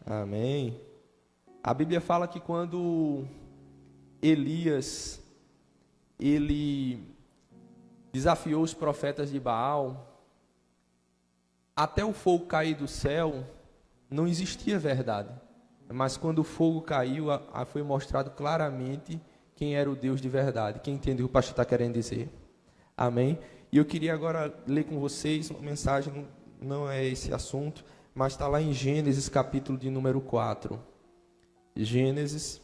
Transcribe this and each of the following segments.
Amém. A Bíblia fala que quando Elias, ele desafiou os profetas de Baal, até o fogo cair do céu, não existia verdade. Mas quando o fogo caiu, foi mostrado claramente quem era o Deus de verdade. Quem entende o que o pastor está querendo dizer? Amém? E eu queria agora ler com vocês uma mensagem, não é esse assunto, mas está lá em Gênesis, capítulo de número 4. Gênesis,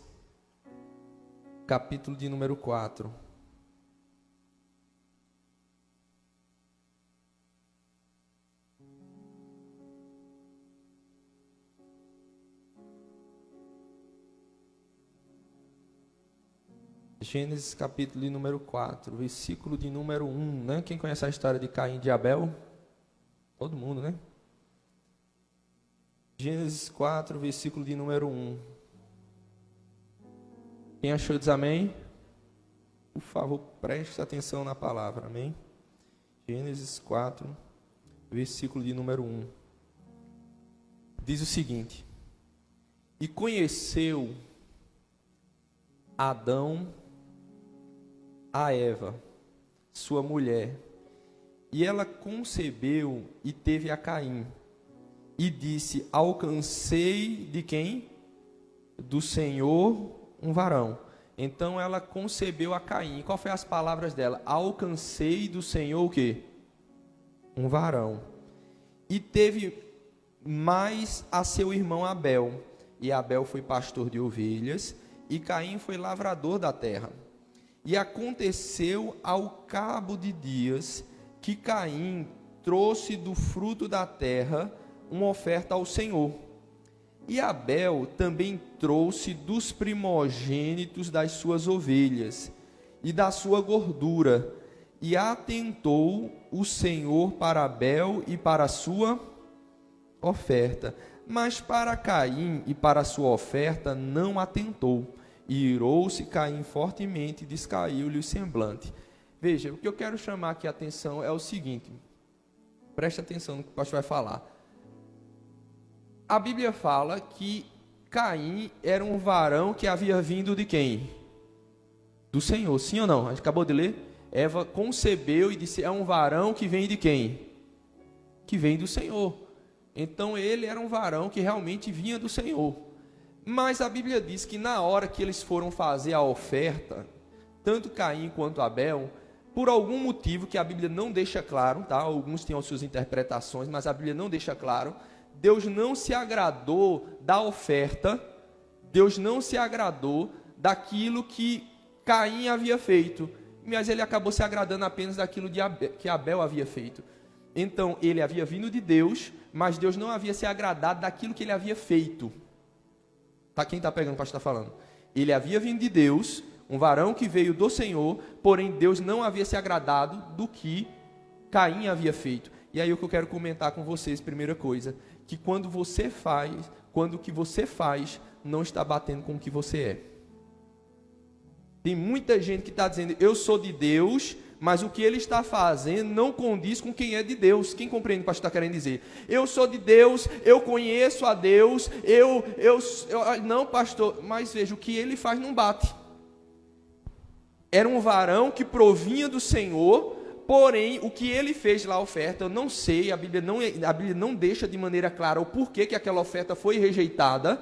capítulo de número 4. Gênesis capítulo de número 4, versículo de número 1, né? Quem conhece a história de Caim e de Abel? Todo mundo, né? Gênesis 4, versículo de número 1. Quem achou diz amém? Por favor, preste atenção na palavra, amém? Gênesis 4, versículo de número 1. Diz o seguinte: E conheceu Adão a Eva, sua mulher, e ela concebeu e teve a Caim, e disse: Alcancei de quem? Do Senhor um varão. Então ela concebeu a Caim. Qual foi as palavras dela? Alcancei do Senhor o quê? Um varão. E teve mais a seu irmão Abel, e Abel foi pastor de ovelhas, e Caim foi lavrador da terra. E aconteceu ao cabo de dias que Caim trouxe do fruto da terra uma oferta ao Senhor. E Abel também trouxe dos primogênitos das suas ovelhas e da sua gordura. E atentou o Senhor para Abel e para a sua oferta. Mas para Caim e para a sua oferta não atentou. E irou-se Caim fortemente e descaiu-lhe o semblante. Veja, o que eu quero chamar aqui a atenção é o seguinte. Preste atenção no que o pastor vai falar. A Bíblia fala que Caim era um varão que havia vindo de quem? Do Senhor, sim ou não? A gente acabou de ler. Eva concebeu e disse, é um varão que vem de quem? Que vem do Senhor. Então ele era um varão que realmente vinha do Senhor. Mas a Bíblia diz que na hora que eles foram fazer a oferta, tanto Caim quanto Abel, por algum motivo que a Bíblia não deixa claro, tá? Alguns têm as suas interpretações, mas a Bíblia não deixa claro, Deus não se agradou da oferta, Deus não se agradou daquilo que Caim havia feito, mas ele acabou se agradando apenas daquilo que Abel havia feito. Então, ele havia vindo de Deus, mas Deus não havia se agradado daquilo que ele havia feito. Tá, quem está pegando o pastor está falando? Ele havia vindo de Deus, um varão que veio do Senhor, porém Deus não havia se agradado do que Caim havia feito. E aí o que eu quero comentar com vocês, primeira coisa, que quando o que você faz não está batendo com o que você é. Tem muita gente que está dizendo, eu sou de Deus, mas o que ele está fazendo não condiz com quem é de Deus. Quem compreende o que o pastor está querendo dizer? Eu sou de Deus, eu conheço a Deus, não, pastor, mas veja, o que ele faz não bate. Era um varão que provinha do Senhor, porém, o que ele fez lá, a oferta, eu não sei, a Bíblia não deixa de maneira clara o porquê que aquela oferta foi rejeitada,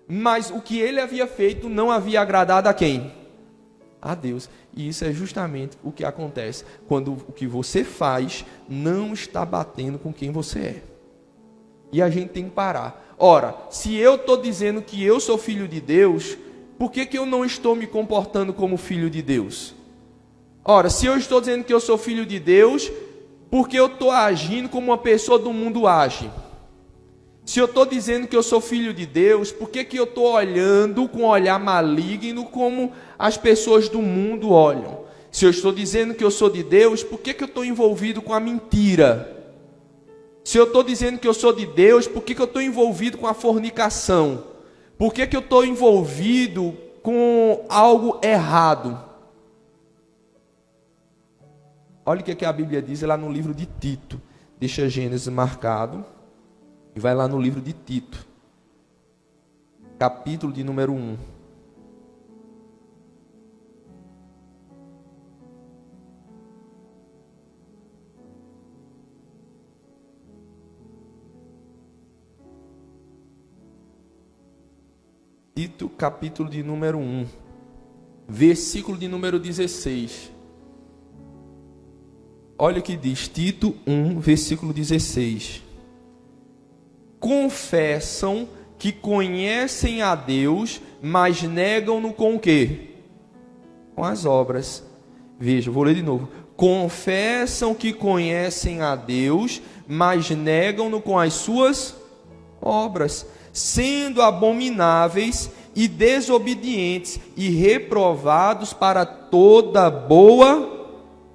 mas o que ele havia feito não havia agradado a quem? A Deus. E isso é justamente o que acontece quando o que você faz não está batendo com quem você é. E a gente tem que parar. Ora, se eu estou dizendo que eu sou filho de Deus, por que eu não estou me comportando como filho de Deus? Ora, se eu estou dizendo que eu sou filho de Deus, por que eu estou agindo como uma pessoa do mundo age? Se eu estou dizendo que eu sou filho de Deus, por que eu estou olhando com um olhar maligno como as pessoas do mundo olham? Se eu estou dizendo que eu sou de Deus, por que eu estou envolvido com a mentira? Se eu estou dizendo que eu sou de Deus, por que eu estou envolvido com a fornicação? Por que eu estou envolvido com algo errado? Olha o que a Bíblia diz lá no livro de Tito. Deixa Gênesis marcado. E vai lá no livro de Tito. capítulo de número 1. Tito, capítulo de número 1, versículo de número 16. Olha o que diz, Tito 1, versículo 16. Confessam que conhecem a Deus, mas negam-no com o quê? Com as obras. Veja, vou ler de novo. Confessam que conhecem a Deus, mas negam-no com as suas obras, sendo abomináveis e desobedientes e reprovados para toda boa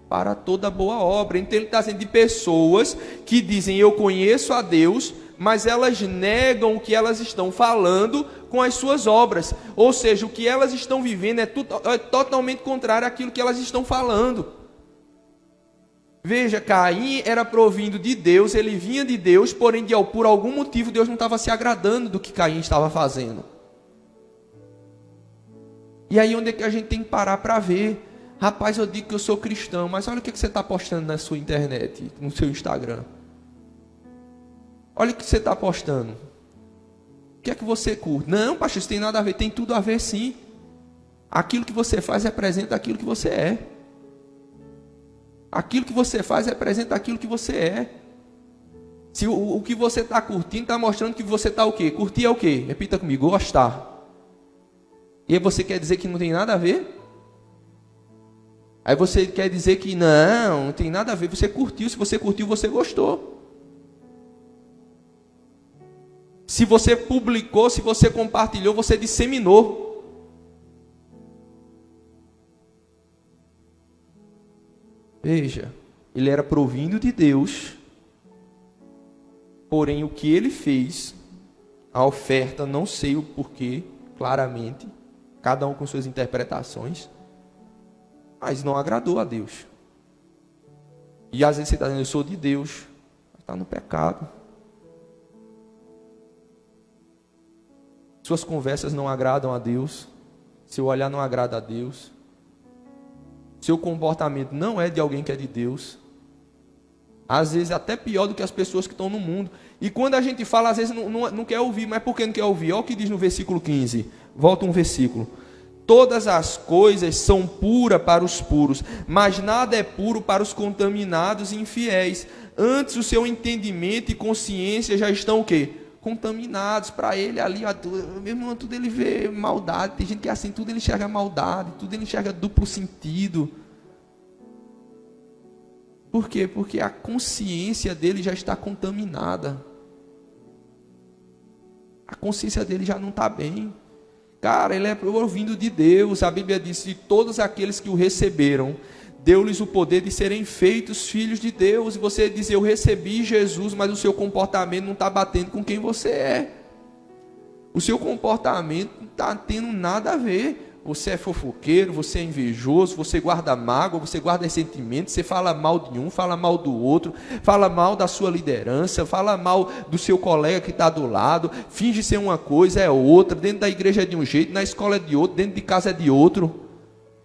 obra. Então ele está dizendo de pessoas que dizem eu conheço a Deus, mas elas negam o que elas estão falando com as suas obras. Ou seja, o que elas estão vivendo é totalmente contrário àquilo que elas estão falando. Veja, Caim era provindo de Deus, ele vinha de Deus, porém por algum motivo Deus não estava se agradando do que Caim estava fazendo. E aí onde é que a gente tem que parar para ver? Rapaz, eu digo que eu sou cristão, mas olha o que você está postando na sua internet, no seu Instagram. Olha o que você está postando. O que é que você curte? Não, pastor, isso tem nada a ver. Tem tudo a ver sim. Aquilo que você faz representa aquilo que você é. Aquilo que você faz representa aquilo que você é. Se o que você está curtindo está mostrando que você está o quê? Curtir é o quê? Repita comigo, gostar. E aí você quer dizer que não tem nada a ver? Aí você quer dizer que não tem nada a ver. Você curtiu, se você curtiu, você gostou. Se você publicou, se você compartilhou, você disseminou. Veja, ele era provindo de Deus, porém o que ele fez, a oferta, não sei o porquê, claramente, cada um com suas interpretações, mas não agradou a Deus. E às vezes você está dizendo, eu sou de Deus, mas está no pecado. Suas conversas não agradam a Deus, seu olhar não agrada a Deus, seu comportamento não é de alguém que é de Deus. Às vezes até pior do que as pessoas que estão no mundo. E quando a gente fala, às vezes não quer ouvir. Mas por que não quer ouvir? Olha o que diz no versículo 15. Volta um versículo. Todas as coisas são puras para os puros, mas nada é puro para os contaminados e infiéis. Antes o seu entendimento e consciência já estão o quê? Contaminados. Para ele ali, ó, meu irmão, tudo ele vê maldade. Tem gente que é assim, tudo ele enxerga maldade, tudo ele enxerga duplo sentido. Por quê? Porque a consciência dele já está contaminada. A consciência dele já não está bem. Cara, ele é ouvindo de Deus. A Bíblia diz que todos aqueles que o receberam, deu-lhes o poder de serem feitos filhos de Deus. E você diz, eu recebi Jesus, mas o seu comportamento não está batendo com quem você é. O seu comportamento não está tendo nada a ver. Você é fofoqueiro, você é invejoso, você guarda mágoa, você guarda ressentimento, você fala mal de um, fala mal do outro, fala mal da sua liderança, fala mal do seu colega que está do lado, finge ser uma coisa, é outra, dentro da igreja é de um jeito, na escola é de outro, dentro de casa é de outro.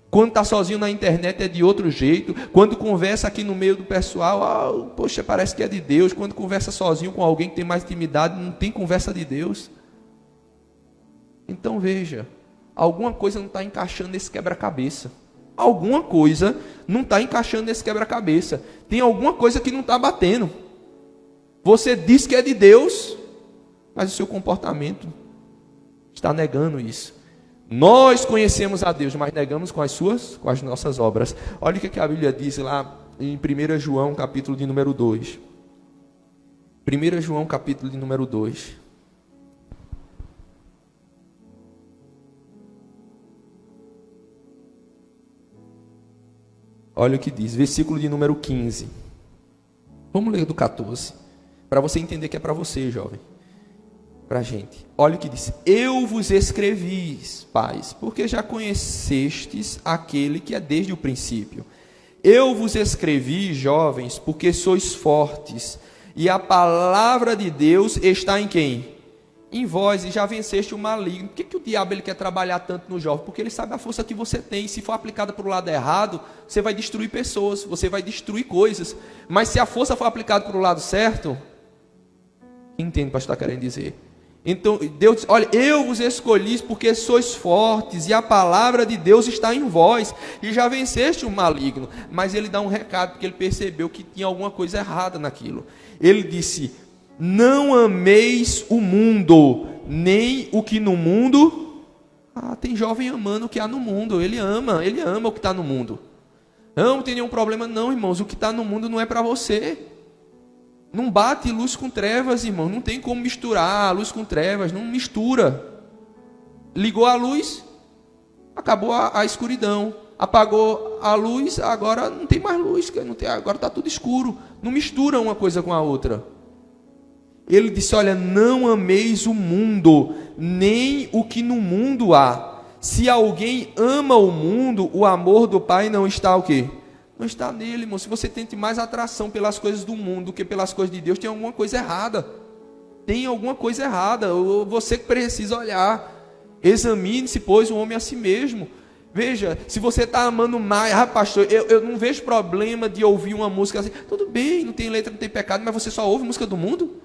Quando está sozinho na internet é de outro jeito. Quando conversa aqui no meio do pessoal, poxa, parece que é de Deus. Quando conversa sozinho com alguém que tem mais intimidade, não tem conversa de Deus. Então veja, alguma coisa não está encaixando nesse quebra-cabeça. Alguma coisa não está encaixando nesse quebra-cabeça. Tem alguma coisa que não está batendo. Você diz que é de Deus, mas o seu comportamento está negando isso. Nós conhecemos a Deus, mas negamos com as nossas obras. Olha o que a Bíblia diz lá em 1 João, capítulo de número 2. 1 João, capítulo de número 2. Olha o que diz, versículo de número 15. Vamos ler do 14, para você entender que é para você, jovem. Para a gente. Olha o que diz. Eu vos escrevi, pais, porque já conhecestes aquele que é desde o princípio. Eu vos escrevi, jovens, porque sois fortes, e a palavra de Deus está em quem? em vós e já venceste o maligno. Por que o diabo ele quer trabalhar tanto no jovem? Porque ele sabe a força que você tem. Se for aplicada para o lado errado, você vai destruir pessoas, você vai destruir coisas. Mas se a força for aplicada para o lado certo, entende o que o pastor está querendo dizer? Então Deus diz, olha, eu vos escolhi porque sois fortes e a palavra de Deus está em vós e já venceste o maligno. Mas ele dá um recado porque ele percebeu que tinha alguma coisa errada naquilo. Ele disse, não ameis o mundo, nem o que no mundo... tem jovem amando o que há no mundo. Ele ama o que está no mundo. Não tem nenhum problema não, irmãos. O que está no mundo não é para você. Não bate luz com trevas, irmão. Não tem como misturar luz com trevas. Não mistura. Ligou a luz, acabou a escuridão. Apagou a luz, agora não tem mais luz. Agora está tudo escuro. Não mistura uma coisa com a outra. Ele disse, olha, não ameis o mundo, nem o que no mundo há. Se alguém ama o mundo, o amor do Pai não está o quê? Não está nele, irmão. Se você tente mais atração pelas coisas do mundo do que pelas coisas de Deus, tem alguma coisa errada. Tem alguma coisa errada. Você que precisa olhar. Examine-se, pois, o homem a si mesmo. Veja, se você está amando mais, pastor, eu não vejo problema de ouvir uma música assim. Tudo bem, não tem letra, não tem pecado, mas você só ouve música do mundo?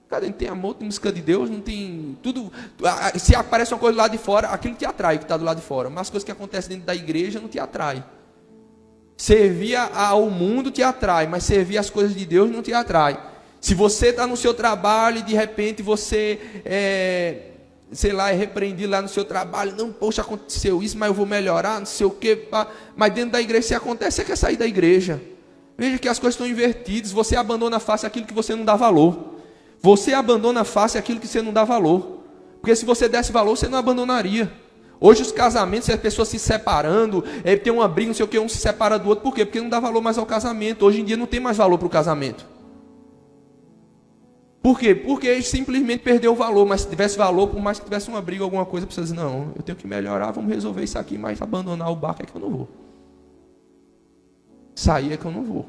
Cara, não tem amor, tem música de Deus, não tem tudo. Se aparece uma coisa do lado de fora, aquilo te atrai, que está do lado de fora. Mas as coisas que acontecem dentro da igreja não te atrai. Servir ao mundo te atrai, mas servir as coisas de Deus não te atrai. Se você está no seu trabalho e de repente você sei lá, é repreendido lá no seu trabalho, não, poxa, aconteceu isso, mas eu vou melhorar, não sei o quê, mas dentro da igreja se acontece, você quer sair da igreja. Veja que as coisas estão invertidas, você abandona a face aquilo que você não dá valor. Você abandona a face aquilo que você não dá valor. Porque se você desse valor, você não abandonaria. Hoje os casamentos, as pessoas se separando, tem uma briga, não sei o que, um se separa do outro. Por quê? Porque não dá valor mais ao casamento. Hoje em dia não tem mais valor para o casamento. Por quê? Porque simplesmente perdeu o valor. Mas se tivesse valor, por mais que tivesse uma briga, alguma coisa, precisa dizer, não, eu tenho que melhorar, vamos resolver isso aqui, mas abandonar o barco é que eu não vou. Sair é que eu não vou.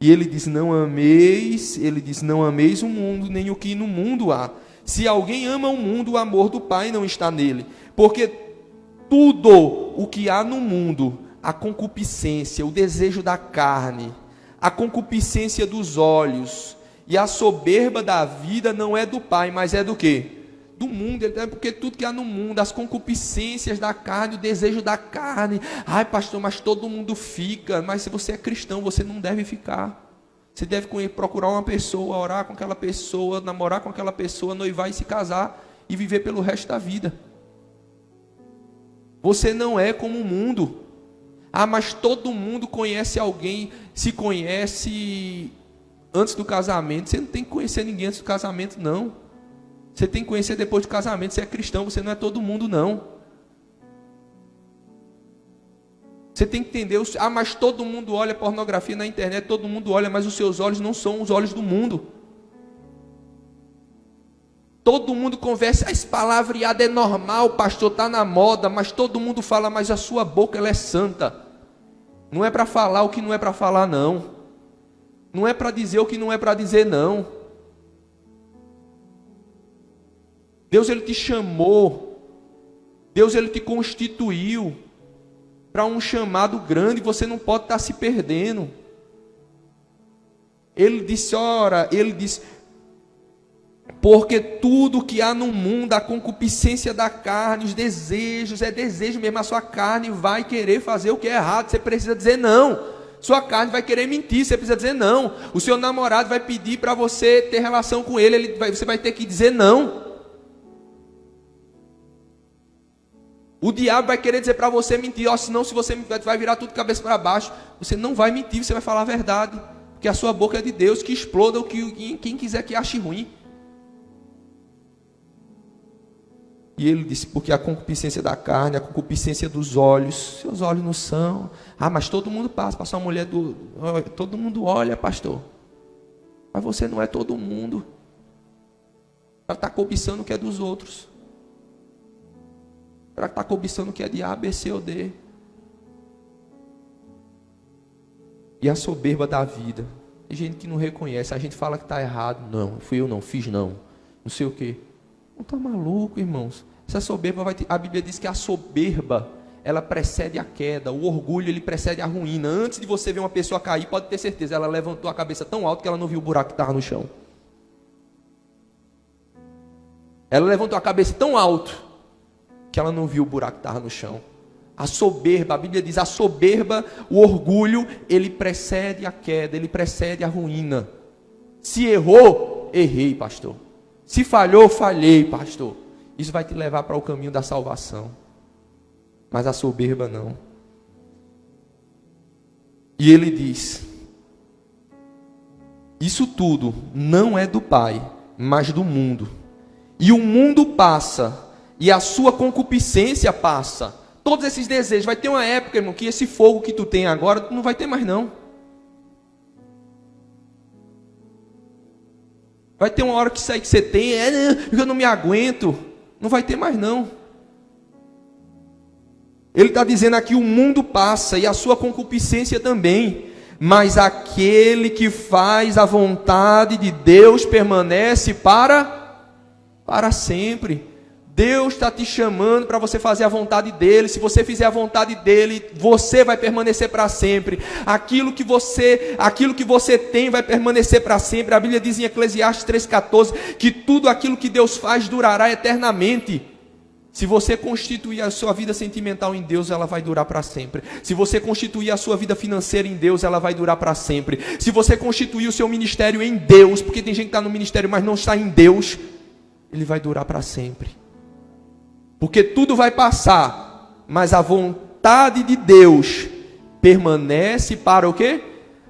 E ele diz, não ameis o mundo, nem o que no mundo há. Se alguém ama o mundo, o amor do Pai não está nele. Porque tudo o que há no mundo, a concupiscência, o desejo da carne, a concupiscência dos olhos e a soberba da vida não é do Pai, mas é do quê? Do mundo. Porque tudo que há no mundo, as concupiscências da carne, o desejo da carne. Ai, pastor, mas todo mundo fica. Mas se você é cristão, você não deve ficar. Você deve procurar uma pessoa, orar com aquela pessoa, namorar com aquela pessoa, noivar e se casar e viver pelo resto da vida. Você não é como o mundo. Mas todo mundo conhece alguém, se conhece antes do casamento. Você não tem que conhecer ninguém antes do casamento, não. Você tem que conhecer depois do casamento. Você é cristão, você não é todo mundo, não. Você tem que entender, mas todo mundo olha pornografia na internet, todo mundo olha, mas os seus olhos não são os olhos do mundo. Todo mundo conversa, esse palavreado é normal, pastor, está na moda, mas todo mundo fala, mas a sua boca ela é santa. Não é para falar o que não é para falar, não. Não é para dizer o que não é para dizer, não. Deus ele te chamou, Deus ele te constituiu para um chamado grande, você não pode estar se perdendo. Ele disse, porque tudo que há no mundo, a concupiscência da carne, os desejos, é desejo mesmo, a sua carne vai querer fazer o que é errado, você precisa dizer não. Sua carne vai querer mentir, você precisa dizer não. O seu namorado vai pedir para você ter relação com ele, você vai ter que dizer não. O diabo vai querer dizer para você mentir, senão se você vai virar tudo de cabeça para baixo. Você não vai mentir, você vai falar a verdade. Porque a sua boca é de Deus, que exploda quem quiser que ache ruim. E ele disse, porque a concupiscência da carne, a concupiscência dos olhos, seus olhos não são. Mas todo mundo passa uma mulher todo mundo olha, pastor. Mas você não é todo mundo. Ela está cobiçando o que é dos outros. Ela está cobiçando o que é de A, B, C ou D. E a soberba da vida. Tem gente que não reconhece, a gente fala que está errado. Não, fui eu não, fiz não. Não sei o quê. Não está maluco, irmãos. Essa soberba vai ter... A Bíblia diz que a soberba, ela precede a queda. O orgulho, ele precede a ruína. Antes de você ver uma pessoa cair, pode ter certeza, ela levantou a cabeça tão alto que ela não viu o buraco que estava no chão. Ela levantou a cabeça tão alto que ela não viu o buraco que estava no chão. A soberba, a Bíblia diz, a soberba, o orgulho, ele precede a queda, ele precede a ruína. Se errou, errei, pastor. Se falhou, falhei, pastor. Isso vai te levar para o caminho da salvação. Mas a soberba não. E ele diz, isso tudo não é do Pai, mas do mundo. E o mundo passa, e a sua concupiscência passa. Todos esses desejos, vai ter uma época, irmão, que esse fogo que tu tem agora, tu não vai ter mais não. Vai ter uma hora que isso aí que você tem, eu não me aguento. Não vai ter mais não. Ele está dizendo aqui, o mundo passa, e a sua concupiscência também. Mas aquele que faz a vontade de Deus permanece para sempre. Deus está te chamando para você fazer a vontade dEle. Se você fizer a vontade dEle, você vai permanecer para sempre. Aquilo que você tem vai permanecer para sempre. A Bíblia diz em Eclesiastes 3,14 que tudo aquilo que Deus faz durará eternamente. Se você constituir a sua vida sentimental em Deus, ela vai durar para sempre. Se você constituir a sua vida financeira em Deus, ela vai durar para sempre. Se você constituir o seu ministério em Deus, porque tem gente que está no ministério, mas não está em Deus, ele vai durar para sempre. Porque tudo vai passar, mas a vontade de Deus permanece para o quê?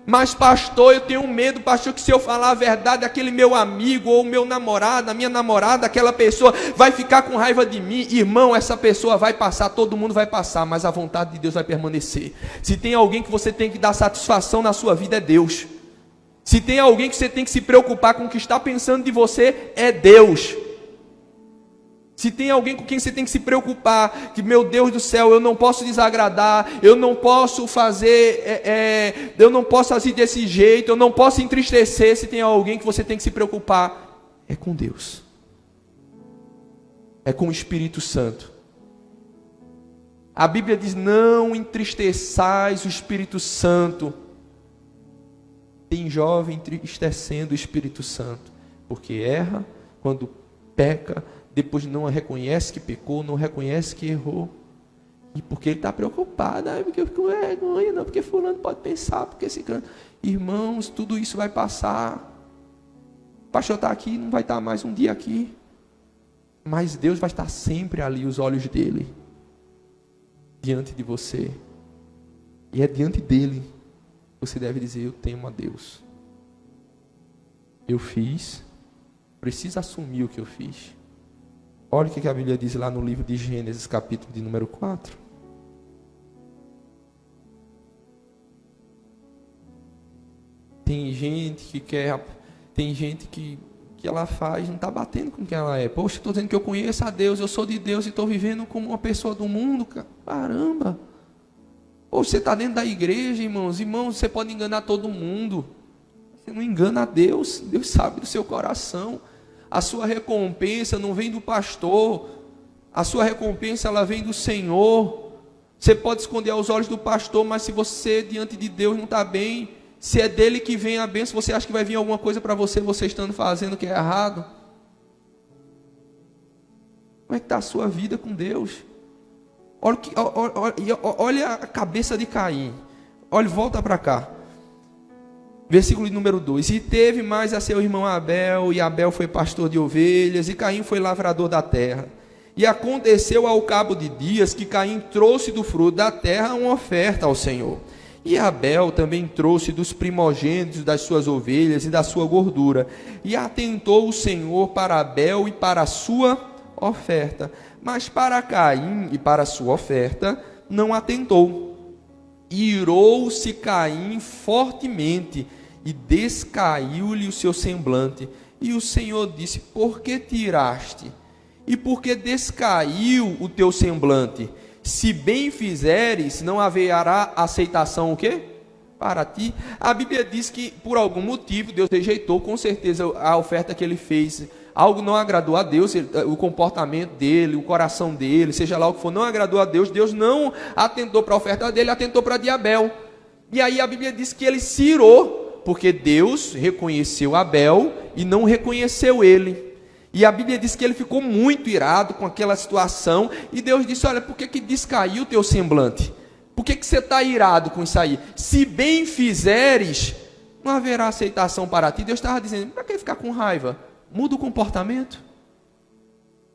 Mas pastor, eu tenho medo, pastor, que se eu falar a verdade, aquele meu amigo, ou meu namorado, a minha namorada, aquela pessoa vai ficar com raiva de mim. Irmão, essa pessoa vai passar, todo mundo vai passar, mas a vontade de Deus vai permanecer. Se tem alguém que você tem que dar satisfação na sua vida, é Deus. Se tem alguém que você tem que se preocupar com o que está pensando de você, é Deus. Se tem alguém com quem você tem que se preocupar, que meu Deus do céu, eu não posso desagradar, eu não posso fazer desse jeito, eu não posso entristecer. Se tem alguém que você tem que se preocupar, é com Deus. É com o Espírito Santo. A Bíblia diz, não entristeçais o Espírito Santo. Tem jovem entristecendo o Espírito Santo, porque erra, quando peca, depois não reconhece que pecou, não reconhece que errou. E porque ele está preocupado, porque eu fico com vergonha, não, porque fulano pode pensar, porque esse cara... Irmãos, tudo isso vai passar. O pastor está aqui, não vai estar mais um dia aqui. Mas Deus vai estar sempre ali, os olhos dele, diante de você. E é diante dele que você deve dizer, eu temo a Deus. Eu fiz, preciso assumir o que eu fiz. Olha o que a Bíblia diz lá no livro de Gênesis, capítulo de número 4. Tem gente que ela faz, não está batendo com quem ela é. Poxa, estou dizendo que eu conheço a Deus, eu sou de Deus e estou vivendo como uma pessoa do mundo. Caramba! Poxa, você está dentro da igreja, irmãos. Irmãos, você pode enganar todo mundo. Você não engana a Deus. Deus sabe do seu coração. A sua recompensa não vem do pastor, a sua recompensa ela vem do Senhor. Você pode esconder aos olhos do pastor, mas se você diante de Deus não está bem, se é dele que vem a bênção, você acha que vai vir alguma coisa para você, você estando fazendo o que é errado? Como é que está a sua vida com Deus? Olha a cabeça de Caim. Olha, volta para cá. Versículo número 2. E teve mais a seu irmão Abel, e Abel foi pastor de ovelhas, e Caim foi lavrador da terra. E aconteceu ao cabo de dias que Caim trouxe do fruto da terra uma oferta ao Senhor. E Abel também trouxe dos primogênitos das suas ovelhas e da sua gordura. E atentou o Senhor para Abel e para a sua oferta. Mas para Caim e para a sua oferta não atentou. Irou-se Caim fortemente e descaiu-lhe o seu semblante. E o Senhor disse, por que tiraste? E por que descaiu o teu semblante? Se bem fizeres, não haverá aceitação o quê? para ti. A Bíblia diz que por algum motivo Deus rejeitou, com certeza a oferta que ele fez, algo não agradou a Deus, o comportamento dele, o coração dele, seja lá o que for, não agradou a Deus. Deus não atentou para a oferta dele, atentou para a de Abel. E aí a Bíblia diz que ele se irou, porque Deus reconheceu Abel e não reconheceu ele. E a Bíblia diz que ele ficou muito irado com aquela situação, e Deus disse: olha, por que descaiu o teu semblante? Por que você está irado com isso aí? Se bem fizeres, não haverá aceitação para ti. Deus estava dizendo: para que ficar com raiva? Muda o comportamento.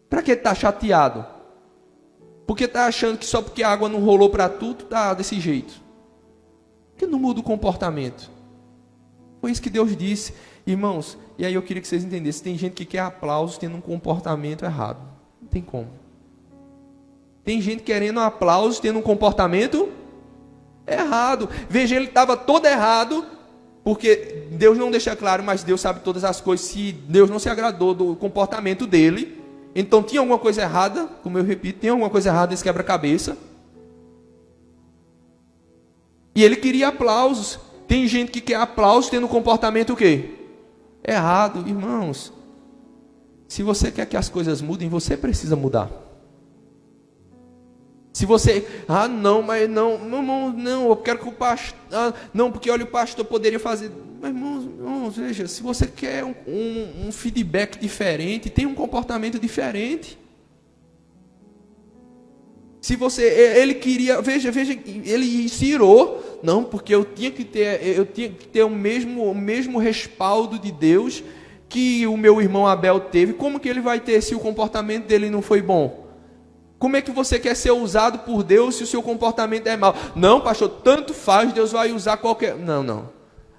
Para que está chateado? Porque está achando que só porque a água não rolou para tudo, está desse jeito. Por que não muda o comportamento? Foi isso que Deus disse. Irmãos, e aí eu queria que vocês entendessem, tem gente que quer aplausos tendo um comportamento errado. Não tem como. Tem gente querendo aplausos tendo um comportamento errado. Veja, ele estava todo errado, porque Deus não deixa claro, mas Deus sabe todas as coisas. Se Deus não se agradou do comportamento dele, então tinha alguma coisa errada, como eu repito, tem alguma coisa errada nesse quebra-cabeça. E ele queria aplausos. Tem gente que quer aplausos tendo um comportamento o quê? Errado. Irmãos, se você quer que as coisas mudem, você precisa mudar. Se você, não, eu quero que o pastor, não, porque olha, o pastor poderia fazer. Mas irmãos, veja, se você quer um feedback diferente, tem um comportamento diferente. Se você, ele queria, veja, ele se irou, não, porque eu tinha que ter o mesmo respaldo de Deus que o meu irmão Abel teve. Como que ele vai ter se o comportamento dele não foi bom? Como é que você quer ser usado por Deus se o seu comportamento é mau? Não, pastor, tanto faz, Deus vai usar qualquer... Não.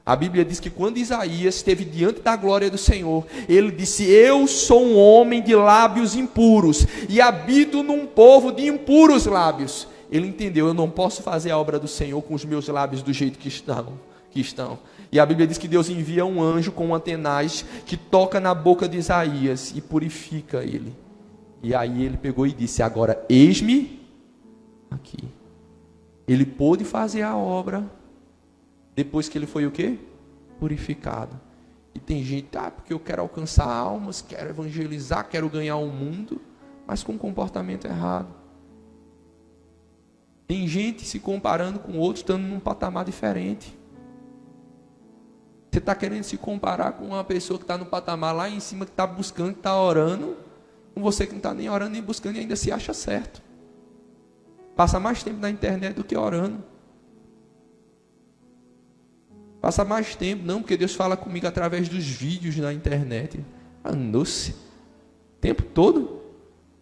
A Bíblia diz que quando Isaías esteve diante da glória do Senhor, ele disse: eu sou um homem de lábios impuros e habito num povo de impuros lábios. Ele entendeu: eu não posso fazer a obra do Senhor com os meus lábios do jeito que estão. E a Bíblia diz que Deus envia um anjo com um tenaz que toca na boca de Isaías e purifica ele. E aí ele pegou e disse: agora eis-me aqui. Ele pôde fazer a obra depois que ele foi o quê? Purificado. E tem gente, porque eu quero alcançar almas, quero evangelizar, quero ganhar o mundo, mas com comportamento errado. Tem gente se comparando com outros, estando num patamar diferente. Você está querendo se comparar com uma pessoa que está no patamar lá em cima, que está buscando, que está orando, com você que não está nem orando, nem buscando e ainda se acha certo. Passa mais tempo na internet do que orando. Passa mais tempo, não, porque Deus fala comigo através dos vídeos na internet. Nossa, o tempo todo?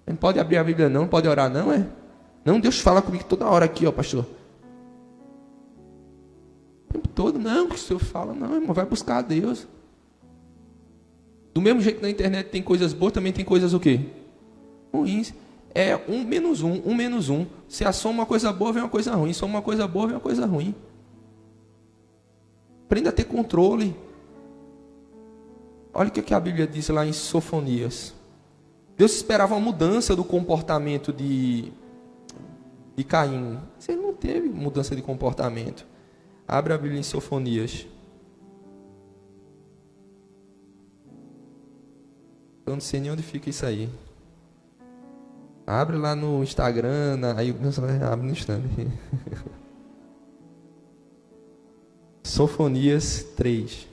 Não pode abrir a Bíblia não pode orar não, é? Não, Deus fala comigo toda hora aqui, ó, pastor. O tempo todo, não, que o senhor fala, não, irmão, vai buscar a Deus. Do mesmo jeito que na internet tem coisas boas, também tem coisas o quê? Ruins. É um menos um. Se assoma uma coisa boa, vem uma coisa ruim. Soma uma coisa boa, vem uma coisa ruim. Aprenda a ter controle. Olha o que a Bíblia diz lá em Sofonias. Deus esperava uma mudança do comportamento de Caim. Mas ele não teve mudança de comportamento. Abre a Bíblia em Sofonias. Eu não sei nem onde fica isso aí. Abre lá no Instagram, aí abre no Instagram. Sofonias 3.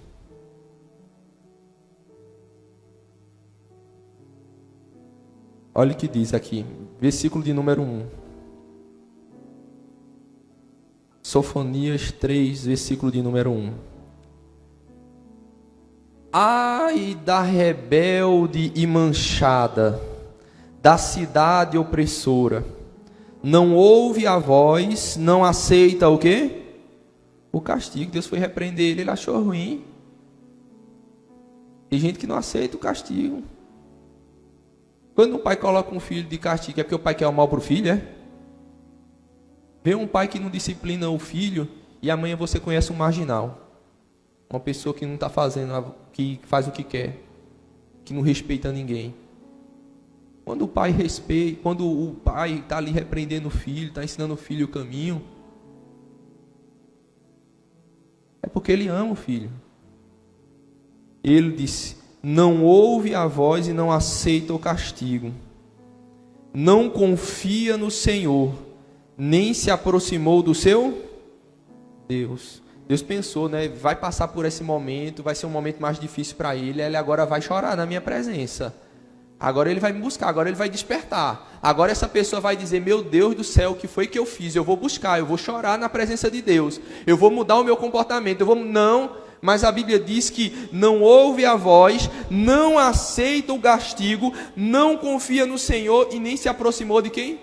Olha o que diz aqui, versículo de número 1. Sofonias 3, versículo de número 1. Ai da rebelde e manchada, da cidade opressora, não ouve a voz, não aceita o quê? O castigo. Deus foi repreender ele achou ruim. Tem gente que não aceita o castigo. Quando um pai coloca um filho de castigo, é porque o pai quer o mal para o filho, é? Vê um pai que não disciplina o filho e amanhã você conhece um marginal. Uma pessoa que não está fazendo, que faz o que quer, que não respeita ninguém. Quando o pai respeita, quando o pai está ali repreendendo o filho, está ensinando o filho o caminho, porque ele ama o filho. Ele disse: não ouve a voz e não aceita o castigo. Não confia no Senhor, nem se aproximou do seu Deus. Deus pensou, né? Vai passar por esse momento, vai ser um momento mais difícil para ele. Ele agora vai chorar na minha presença. Agora ele vai me buscar, agora ele vai despertar. Agora essa pessoa vai dizer: meu Deus do céu, o que foi que eu fiz? Eu vou buscar, eu vou chorar na presença de Deus. Eu vou mudar o meu comportamento. Não, mas a Bíblia diz que não ouve a voz, não aceita o castigo, não confia no Senhor e nem se aproximou de quem?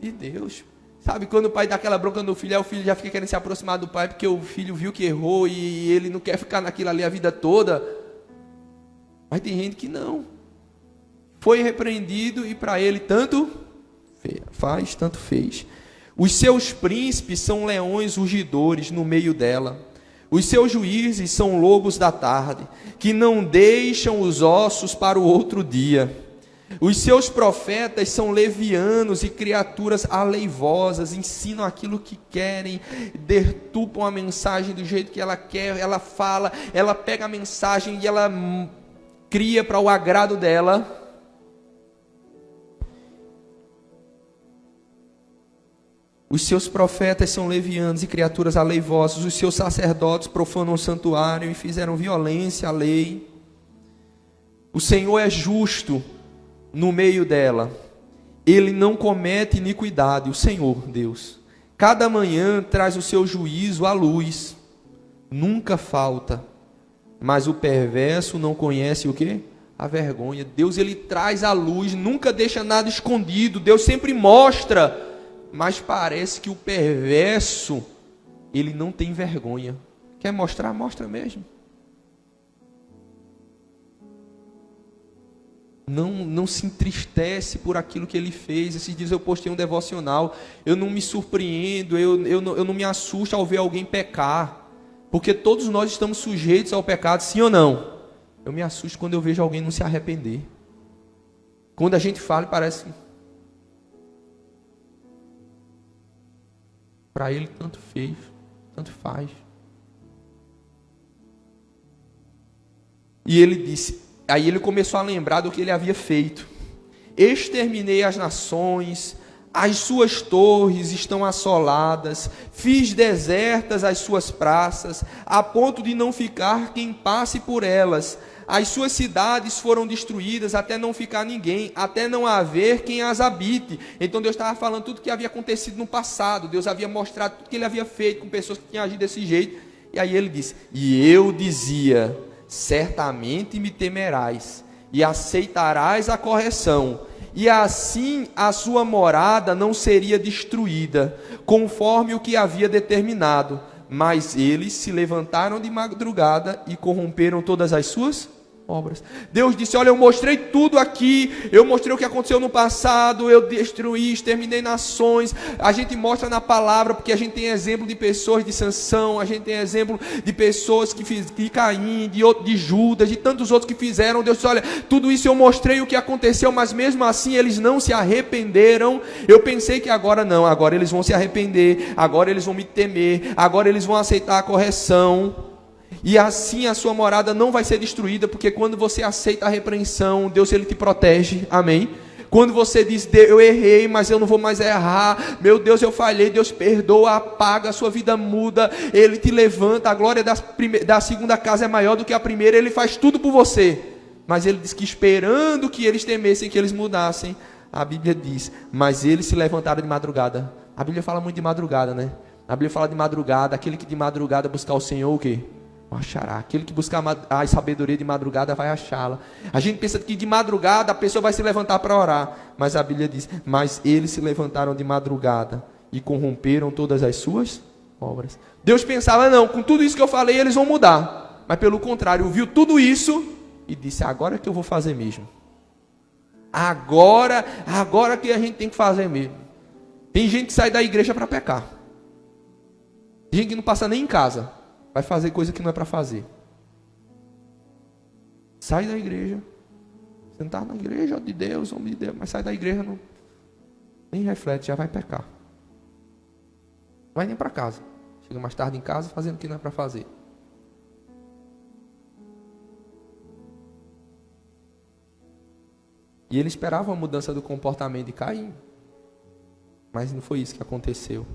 De Deus. Sabe, quando o pai dá aquela bronca no filho, aí o filho já fica querendo se aproximar do pai, porque o filho viu que errou e ele não quer ficar naquilo ali a vida toda. Mas tem gente que não. Foi repreendido e para ele tanto faz, tanto fez. Os seus príncipes são leões rugidores no meio dela. Os seus juízes são lobos da tarde, que não deixam os ossos para o outro dia. Os seus profetas são levianos e criaturas aleivosas, ensinam aquilo que querem, deturpam a mensagem do jeito que ela quer, ela fala, ela pega a mensagem e ela cria para o agrado dela. Os seus profetas são levianos e criaturas aleivosas, os seus sacerdotes profanam o santuário e fizeram violência à lei. O Senhor é justo no meio dela, ele não comete iniquidade, o Senhor Deus. Cada manhã traz o seu juízo à luz, nunca falta, mas o perverso não conhece o quê? A vergonha. Deus, ele traz à luz, nunca deixa nada escondido, Deus sempre mostra, mas parece que o perverso, ele não tem vergonha. Quer mostrar? Mostra mesmo. Não se entristece por aquilo que ele fez. Esses dias eu postei um devocional. Eu não me surpreendo, eu não me assusto ao ver alguém pecar, porque todos nós estamos sujeitos ao pecado, sim ou não? Eu me assusto quando eu vejo alguém não se arrepender. Quando a gente fala, parece para ele tanto fez, tanto faz. E ele disse, aí ele começou a lembrar do que ele havia feito. Exterminei as nações, as suas torres estão assoladas, fiz desertas as suas praças, a ponto de não ficar quem passe por elas. As suas cidades foram destruídas até não ficar ninguém, até não haver quem as habite. Então Deus estava falando tudo que havia acontecido no passado. Deus havia mostrado tudo que ele havia feito com pessoas que tinham agido desse jeito. E aí ele disse, e eu dizia, certamente me temerás e aceitarás a correção, e assim a sua morada não seria destruída, conforme o que havia determinado. Mas eles se levantaram de madrugada e corromperam todas as suas obras. Deus disse, olha, eu mostrei tudo aqui, eu mostrei o que aconteceu no passado, eu destruí, exterminei nações. A gente mostra na palavra, porque a gente tem exemplo de pessoas de Sansão, a gente tem exemplo de pessoas de Caim, de Judas, de tantos outros que fizeram. Deus disse, olha, tudo isso eu mostrei o que aconteceu, mas mesmo assim eles não se arrependeram. Eu pensei que agora não, agora eles vão se arrepender, agora eles vão me temer, agora eles vão aceitar a correção. E assim a sua morada não vai ser destruída, porque quando você aceita a repreensão, Deus, ele te protege, amém? Quando você diz, eu errei, mas eu não vou mais errar, meu Deus, eu falhei, Deus perdoa, apaga, a sua vida muda, ele te levanta, a glória da segunda casa é maior do que a primeira, ele faz tudo por você. Mas ele diz que esperando que eles temessem, que eles mudassem, a Bíblia diz, mas eles se levantaram de madrugada. A Bíblia fala muito de madrugada, né? A Bíblia fala de madrugada, aquele que de madrugada buscar o Senhor, o quê? Achará. Aquele que buscar a sabedoria de madrugada vai achá-la. A gente pensa que de madrugada a pessoa vai se levantar para orar, mas a Bíblia diz, mas eles se levantaram de madrugada e corromperam todas as suas obras. Deus pensava, não, com tudo isso que eu falei eles vão mudar, mas pelo contrário, viu tudo isso e disse, agora que eu vou fazer mesmo, agora que a gente tem que fazer mesmo. Tem gente que sai da igreja para pecar, tem gente que não passa nem em casa, vai fazer coisa que não é para fazer. Sai da igreja. Você não está na igreja de Deus, homem de Deus, mas sai da igreja, não, nem reflete, já vai pecar. Não vai nem para casa. Chega mais tarde em casa fazendo o que não é para fazer. E ele esperava a mudança do comportamento de Caim. Mas não foi isso que aconteceu.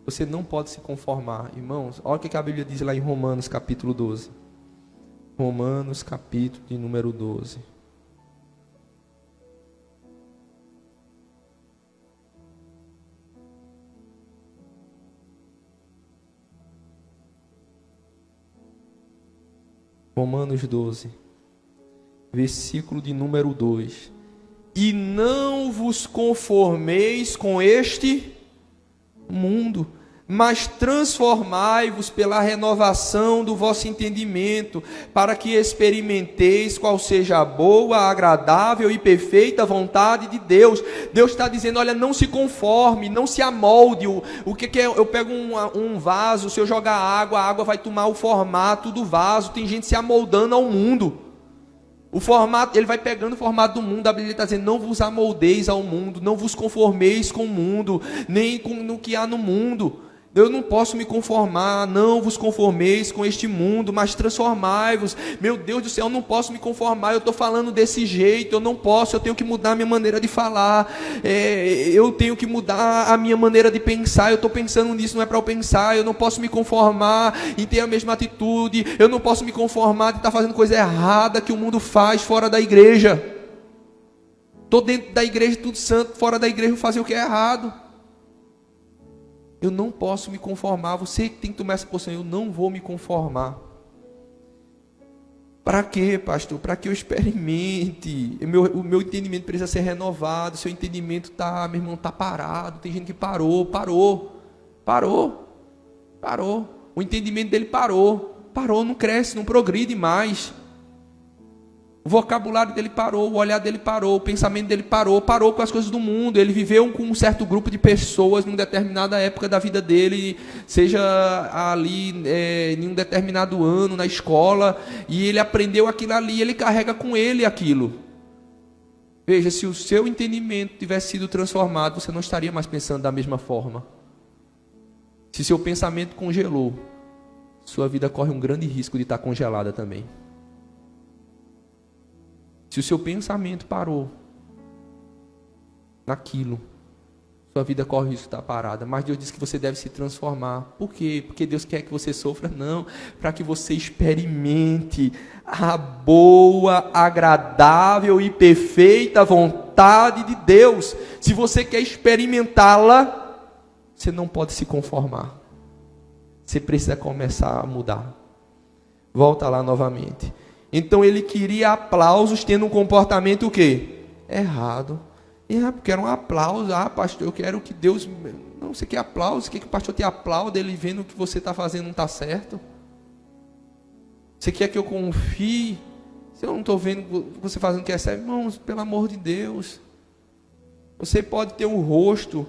Você não pode se conformar. Irmãos, olha o que a Bíblia diz lá em Romanos capítulo 12. Romanos capítulo de número 12. Romanos 12, versículo de número 2. E não vos conformeis com este mundo, mas transformai-vos pela renovação do vosso entendimento, para que experimenteis qual seja a boa, agradável e perfeita vontade de Deus. Deus está dizendo, olha, não se conforme, não se amolde. O que é? Eu pego um vaso, se eu jogar água, a água vai tomar o formato do vaso. Tem gente se amoldando ao mundo. O formato, ele vai pegando o formato do mundo. A Bíblia está dizendo, não vos amoldeis ao mundo, não vos conformeis com o mundo, nem com no que há no mundo. Eu não posso me conformar, não vos conformeis com este mundo, mas transformai-vos. Meu Deus do céu, eu não posso me conformar, eu estou falando desse jeito, eu não posso, eu tenho que mudar a minha maneira de falar, eu tenho que mudar a minha maneira de pensar, eu estou pensando nisso, não é para eu pensar, eu não posso me conformar em ter a mesma atitude, eu não posso me conformar de estar fazendo coisa errada que o mundo faz fora da igreja. Estou dentro da igreja, tudo santo, fora da igreja, vou fazer o que é errado. Eu não posso me conformar. Você que tem que tomar essa posição. Eu não vou me conformar. Para quê, pastor? Para que eu experimente. O meu entendimento precisa ser renovado. Seu entendimento está, meu irmão, está parado. Tem gente que parou. O entendimento dele parou, não cresce, não progride mais. O vocabulário dele parou, o olhar dele parou, o pensamento dele parou com as coisas do mundo. Ele viveu com um certo grupo de pessoas em uma determinada época da vida dele, seja ali em um determinado ano na escola, e ele aprendeu aquilo ali, ele carrega com ele aquilo. Veja, se o seu entendimento tivesse sido transformado, você não estaria mais pensando da mesma forma. Se seu pensamento congelou, sua vida corre um grande risco de estar congelada também. Se o seu pensamento parou naquilo, sua vida corre o risco de estar parada. Mas Deus diz que você deve se transformar. Por quê? Porque Deus quer que você sofra? Não, para que você experimente a boa, agradável e perfeita vontade de Deus. Se você quer experimentá-la, você não pode se conformar. Você precisa começar a mudar. Volta lá novamente. Então ele queria aplausos, tendo um comportamento o quê? Errado. Porque era um aplauso. Pastor, eu quero que Deus... Não, você quer aplauso? Quer que o pastor te aplaude, ele vendo o que você está fazendo não está certo? Você quer que eu confie? Se eu não estou vendo você fazendo o que é certo, irmãos, pelo amor de Deus. Você pode ter um rosto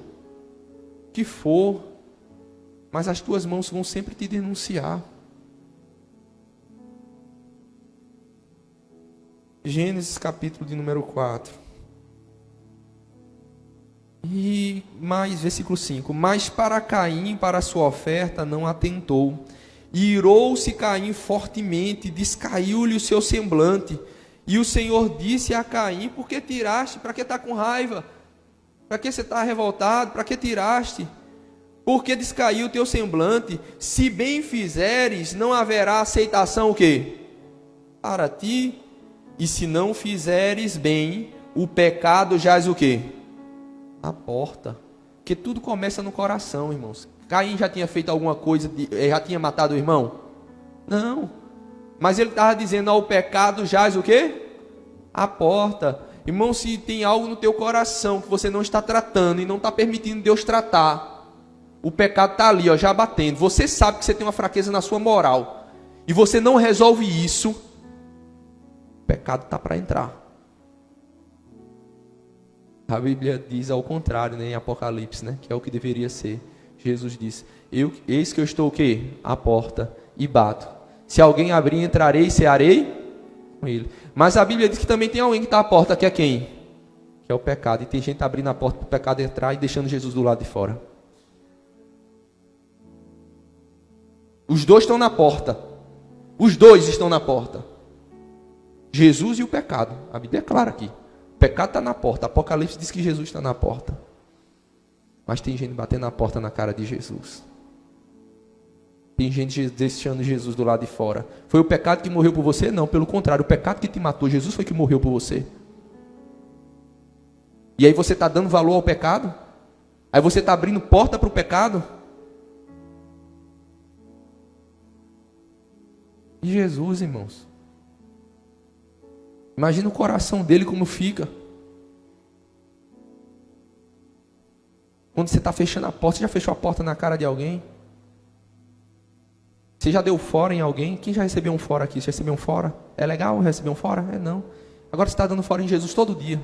que for, mas as tuas mãos vão sempre te denunciar. Gênesis capítulo de número 4. E mais, versículo 5. Mas para Caim, para a sua oferta, não atentou. E irou-se Caim fortemente, descaiu-lhe o seu semblante. E o Senhor disse a Caim, por que tiraste? Para que está com raiva? Para que você está revoltado? Para que tiraste? Porque descaiu o teu semblante? Se bem fizeres, não haverá aceitação o quê? Para ti. E se não fizeres bem, o pecado jaz o quê? Na porta. Porque tudo começa no coração, irmãos. Caim já tinha feito alguma coisa, já tinha matado o irmão? Não. Mas ele estava dizendo, o pecado jaz o quê? A porta. Irmão, se tem algo no teu coração que você não está tratando e não está permitindo Deus tratar, o pecado está ali, já batendo. Você sabe que você tem uma fraqueza na sua moral e você não resolve isso, o pecado está para entrar. A Bíblia diz ao contrário, em Apocalipse, que é o que deveria ser. Jesus disse, eis que eu estou o quê? À porta e bato. Se alguém abrir, entrarei e cearei com ele. Mas a Bíblia diz que também tem alguém que está à porta, que é quem? Que é o pecado. E tem gente abrindo a porta para o pecado entrar e deixando Jesus do lado de fora. Os dois estão na porta. Os dois estão na porta. Jesus e o pecado. A Bíblia é clara aqui. pecado está na porta. Apocalipse diz que Jesus está na porta. Mas tem gente batendo na porta na cara de Jesus. Tem gente deixando Jesus do lado de fora. Foi o pecado que morreu por você? Não, pelo contrário, o pecado que te matou, Jesus foi que morreu por você. E aí você está dando valor ao pecado? Aí você está abrindo porta para o pecado? E Jesus, irmãos, imagina o coração dele como fica. Quando você está fechando a porta, você já fechou a porta na cara de alguém? Você já deu fora em alguém? Quem já recebeu um fora aqui? Você recebeu um fora? É legal receber um fora? É não. Agora você está dando fora em Jesus todo dia.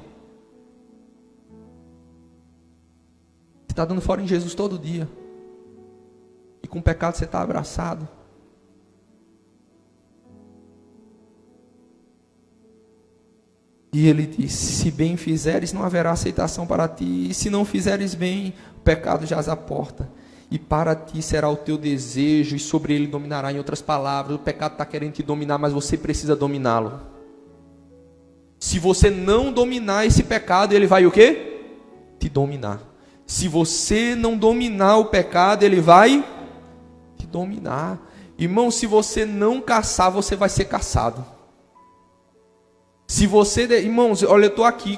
Você está dando fora em Jesus todo dia. E com o pecado você está abraçado. E ele diz: se bem fizeres, não haverá aceitação para ti. E se não fizeres bem, o pecado jaz à porta. E para ti será o teu desejo, e sobre ele dominará. Em outras palavras, o pecado está querendo te dominar, mas você precisa dominá-lo. Se você não dominar esse pecado, ele vai o quê? Te dominar. Se você não dominar o pecado, ele vai te dominar. Irmão, se você não caçar, você vai ser caçado. Se você, irmãos, olha, eu tô aqui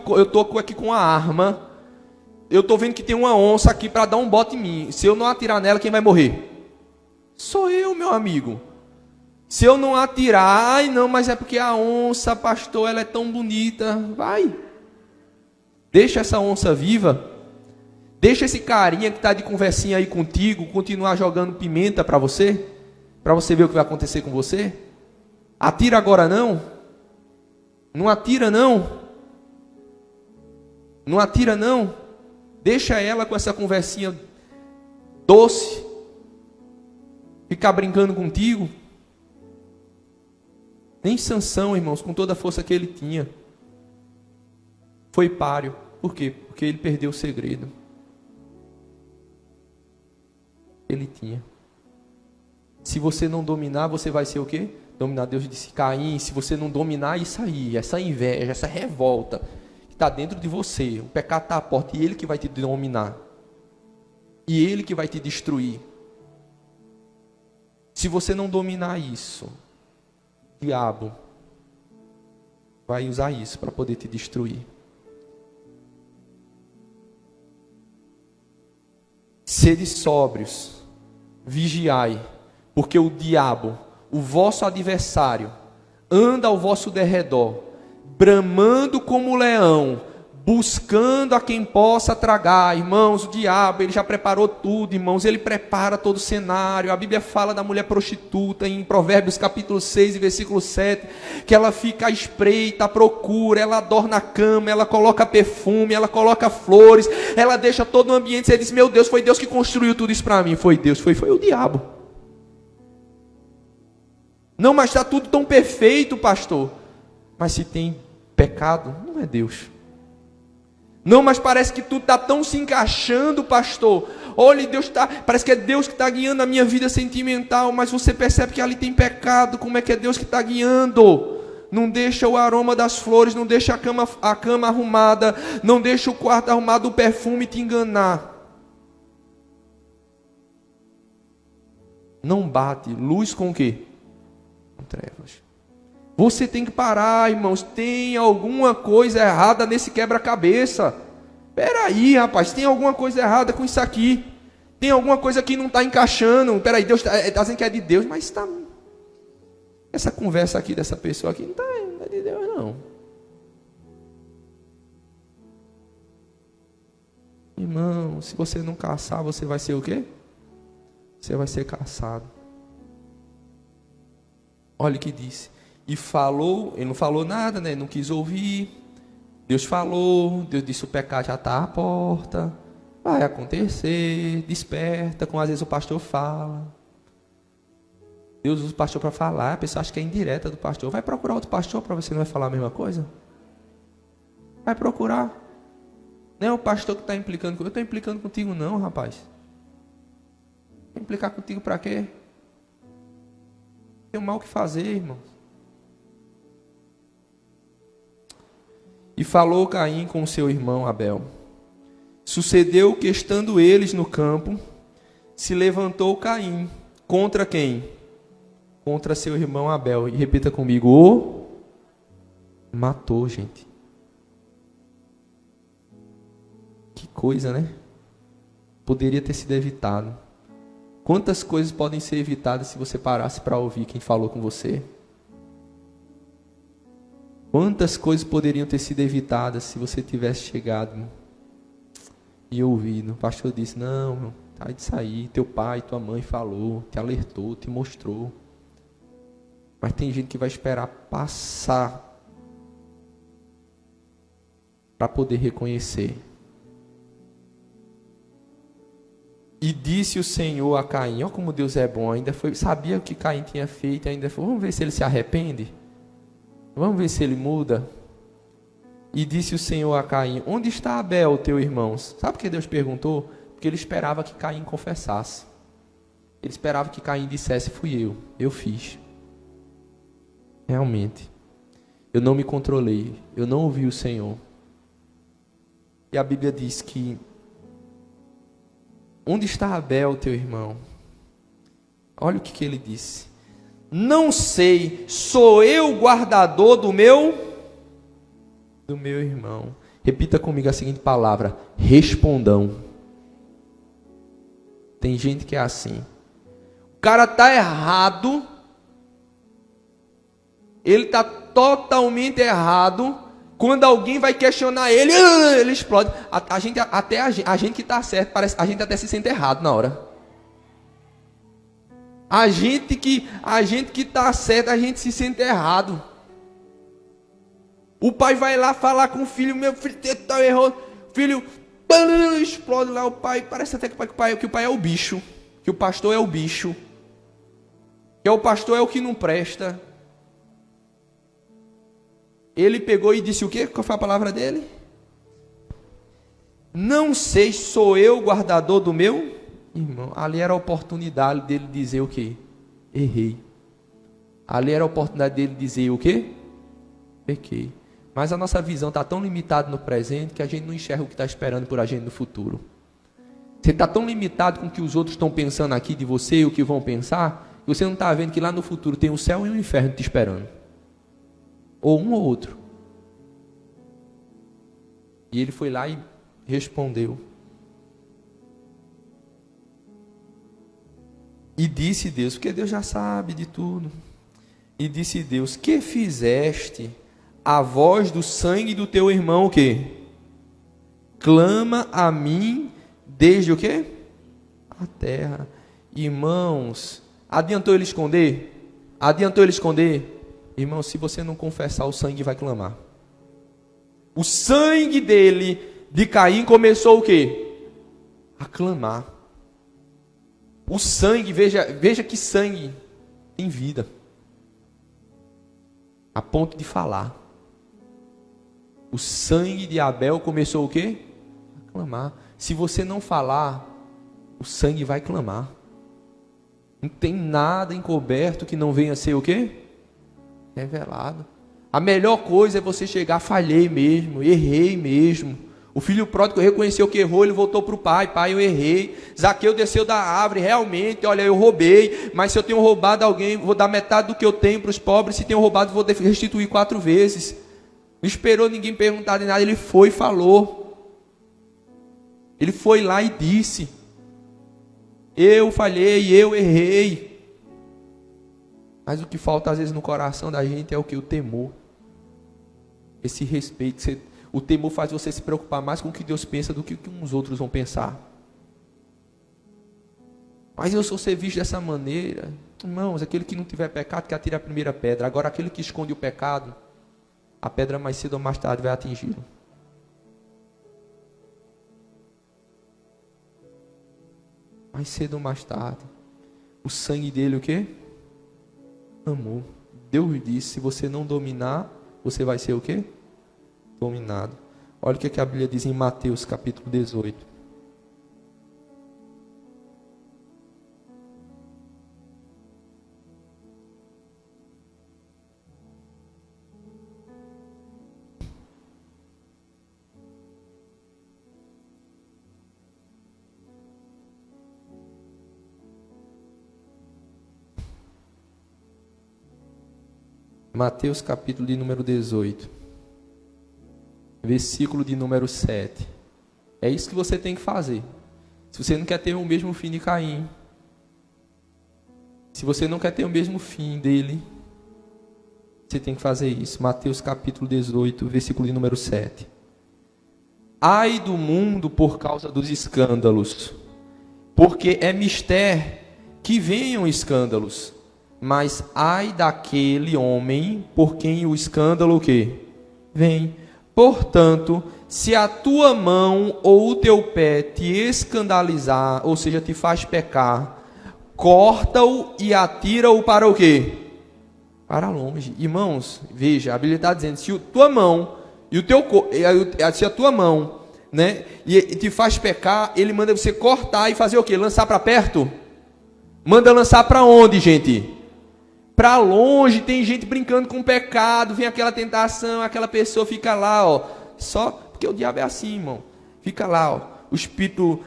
com a arma. Eu tô vendo que tem uma onça aqui para dar um bote em mim. Se eu não atirar nela, quem vai morrer? Sou eu, meu amigo. Se eu não atirar, ai não, mas é porque a onça, pastor, ela é tão bonita. Vai. Deixa essa onça viva. Deixa esse carinha que está de conversinha aí contigo continuar jogando pimenta para você ver o que vai acontecer com você. Atira agora não. Não atira não. Não atira não. Deixa ela com essa conversinha doce. Ficar brincando contigo. Nem Sansão, irmãos, com toda a força que ele tinha, foi páreo. Por quê? Porque ele perdeu o segredo. Ele tinha. Se você não dominar, você vai ser o quê? Dominar. Deus disse: Caim, se você não dominar isso aí, essa inveja, essa revolta que está dentro de você, o pecado está à porta, e ele que vai te dominar. E ele que vai te destruir. Se você não dominar isso, o diabo vai usar isso para poder te destruir. Sede sóbrios, vigiai, porque o diabo, o vosso adversário, anda ao vosso derredor, bramando como leão, buscando a quem possa tragar. Irmãos, o diabo, ele já preparou tudo, irmãos, ele prepara todo o cenário. A Bíblia fala da mulher prostituta em Provérbios capítulo 6 e versículo 7, que ela fica à espreita, à procura, ela adorna a cama, ela coloca perfume, ela coloca flores, ela deixa todo o ambiente. Você diz: meu Deus, foi Deus que construiu tudo isso para mim. Foi Deus, foi o diabo. Não, mas está tudo tão perfeito, pastor. Mas se tem pecado, não é Deus. Não, mas parece que tudo está tão se encaixando, pastor. Olha, parece que é Deus que está guiando a minha vida sentimental, mas você percebe que ali tem pecado. Como é que é Deus que está guiando? Não deixa o aroma das flores, não deixa a cama arrumada, não deixa o quarto arrumado, o perfume te enganar. Não bate luz com o quê? Com trevas. Você tem que parar, irmãos. Tem alguma coisa errada nesse quebra-cabeça. Peraí, rapaz, tem alguma coisa errada com isso aqui. Tem alguma coisa que não está encaixando. Peraí, Deus está dizendo que é de Deus, mas está... Essa conversa aqui dessa pessoa aqui não é de Deus, não. Irmão, se você não caçar, você vai ser o quê? Você vai ser caçado. Olha o que disse. E falou, ele não falou nada, né? Não quis ouvir. Deus falou, Deus disse: o pecado já está à porta, vai acontecer, desperta, como às vezes o pastor fala. Deus usa o pastor para falar, a pessoa acha que é indireta do pastor. Vai procurar outro pastor para ver se não vai falar a mesma coisa. Vai procurar. Não é o pastor que está implicando comigo. Eu estou implicando contigo não, rapaz. Vou implicar contigo para quê? Tem mal o que fazer, irmão. E falou Caim com seu irmão Abel. Sucedeu que, estando eles no campo, se levantou Caim. Contra quem? Contra seu irmão Abel. E repita comigo: o matou, gente. Que coisa, né? Poderia ter sido evitado. Quantas coisas podem ser evitadas se você parasse para ouvir quem falou com você? Quantas coisas poderiam ter sido evitadas se você tivesse chegado e ouvido? O pastor disse: não, tá de sair, teu pai, tua mãe falou, te alertou, te mostrou. Mas tem gente que vai esperar passar para poder reconhecer. E disse o Senhor a Caim: olha como Deus é bom, sabia o que Caim tinha feito, ainda foi, vamos ver se ele se arrepende, vamos ver se ele muda. E disse o Senhor a Caim: onde está Abel, teu irmão? Sabe por que Deus perguntou? Porque ele esperava que Caim confessasse. Ele esperava que Caim dissesse: fui eu fiz. Realmente, eu não me controlei, eu não ouvi o Senhor. E a Bíblia diz que: onde está Abel, teu irmão? Olha o que ele disse: não sei, sou eu o guardador do meu irmão. Repita comigo a seguinte palavra: respondão. Tem gente que é assim. O cara está errado. Ele está totalmente errado. Quando alguém vai questionar ele, ele explode. A gente que está certo, a gente até se sente errado na hora. A gente que está certo, a gente se sente errado. O pai vai lá falar com o filho: meu filho está errado. Filho explode lá. O pai parece até que o pai é o bicho, que o pastor é o bicho, que o pastor é o que não presta. Ele pegou e disse o quê? Qual foi a palavra dele? Não sei, sou eu o guardador do meu irmão. Ali era a oportunidade dele dizer o quê? Errei. Ali era a oportunidade dele dizer o quê? Pequei. Mas a nossa visão está tão limitada no presente que a gente não enxerga o que está esperando por a gente no futuro. Você está tão limitado com o que os outros estão pensando aqui de você e o que vão pensar, que você não está vendo que lá no futuro tem um céu e um inferno te esperando. Ou um ou outro. E ele foi lá e respondeu. E disse Deus, porque Deus já sabe de tudo. E disse Deus: que fizeste? A voz do sangue do teu irmão o quê? Clama a mim desde o quê? A terra. Irmãos, adiantou ele esconder? Adiantou ele esconder? Irmão, se você não confessar, o sangue vai clamar. O sangue dele, de Caim, começou o quê? A clamar. O sangue, veja que sangue tem vida. A ponto de falar. O sangue de Abel começou o quê? A clamar. Se você não falar, o sangue vai clamar. Não tem nada encoberto que não venha a ser o quê? Revelado. A melhor coisa é você chegar: falhei mesmo, errei mesmo. O filho pródigo reconheceu que errou, ele voltou para o pai: pai, eu errei. Zaqueu desceu da árvore: realmente, olha, eu roubei, mas se eu tenho roubado alguém, vou dar metade do que eu tenho para os pobres. Se tenho roubado, vou restituir 4 vezes. Não esperou ninguém perguntar de nada, ele foi e falou. Ele foi lá e disse: eu falhei, eu errei. Mas o que falta às vezes no coração da gente é o que? O temor. Esse respeito. O temor faz você se preocupar mais com o que Deus pensa do que o que uns outros vão pensar. Mas eu sou ser visto dessa maneira. Irmãos, aquele que não tiver pecado, que atire a primeira pedra. Agora, aquele que esconde o pecado, a pedra mais cedo ou mais tarde vai atingi-lo. Mais cedo ou mais tarde. O sangue dele o quê? Amor. Deus disse: se você não dominar, você vai ser o quê? Dominado. Olha o que a Bíblia diz em Mateus capítulo 18. Mateus capítulo de número 18, versículo de número 7. É isso que você tem que fazer. Se você não quer ter o mesmo fim de Caim, se você não quer ter o mesmo fim dele, você tem que fazer isso. Mateus capítulo 18, versículo de número 7. Ai do mundo por causa dos escândalos, porque é mister que venham escândalos, mas ai daquele homem por quem o escândalo o quê? Vem. Portanto, se a tua mão ou o teu pé te escandalizar, ou seja, te faz pecar, corta-o e atira-o para o quê? Para longe. Irmãos, veja, a Bíblia está dizendo, se a tua mão e o teu se a tua mão, né, e te faz pecar, ele manda você cortar e fazer o quê? Lançar para perto? Manda lançar para onde, gente? Para longe. Tem gente brincando com o pecado, vem aquela tentação, aquela pessoa fica lá, ó, só porque o diabo é assim, irmão. Fica lá, ó, o espírito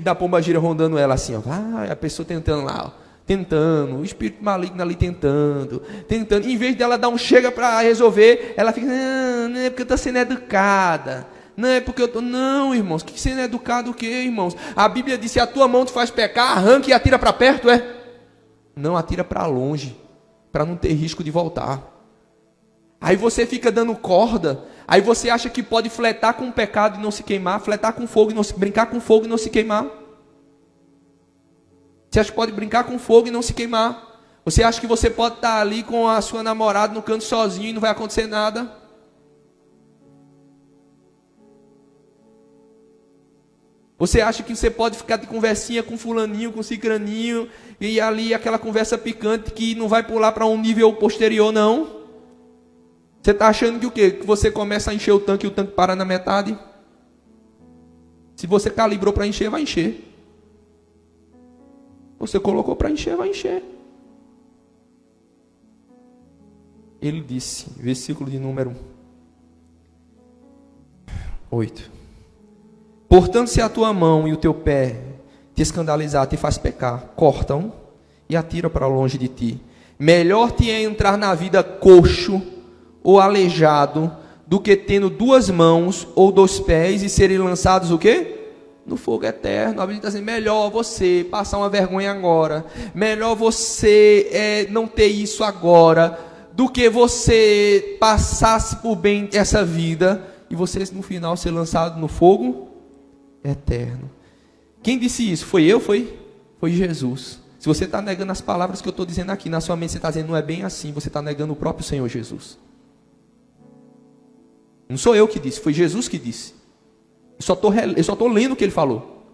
da pombagira rondando ela assim, ó, vai, a pessoa tentando lá, ó, tentando, o espírito maligno ali tentando, em vez dela dar um chega para resolver, ela fica, não é porque eu estou sendo educada, não é porque eu estou, não, irmãos, que sendo educado o que, irmãos? A Bíblia diz, se a tua mão te faz pecar, arranca e atira para perto, é? Não, atira para longe, para não ter risco de voltar. Aí você fica dando corda, aí você acha que pode fletar com o pecado e não se queimar, fletar com fogo e não se, brincar com fogo e não se queimar. Você acha que pode brincar com fogo e não se queimar. Você acha que você pode estar ali com a sua namorada no canto sozinho e não vai acontecer nada. Você acha que você pode ficar de conversinha com fulaninho, com cicraninho, e ali aquela conversa picante que não vai pular para um nível posterior, não? Você está achando que o quê? Que você começa a encher o tanque e o tanque para na metade? Se você calibrou para encher, vai encher. Você colocou para encher, vai encher. Ele disse, versículo de número 8. Portanto, se a tua mão e o teu pé te escandalizar, te faz pecar, corta-o e atira para longe de ti. Melhor te é entrar na vida coxo ou aleijado, do que tendo duas mãos ou dois pés e serem lançados o quê? No fogo eterno. A Bíblia está dizendo, melhor você passar uma vergonha agora, melhor você não ter isso agora, do que você passasse por bem essa vida, e você no final ser lançado no fogo eterno. Quem disse isso? Foi eu? Foi Jesus. Se você está negando as palavras que eu estou dizendo aqui, na sua mente você está dizendo, não é bem assim, você está negando o próprio Senhor Jesus. Não sou eu que disse, foi Jesus que disse. Eu só estou lendo o que ele falou.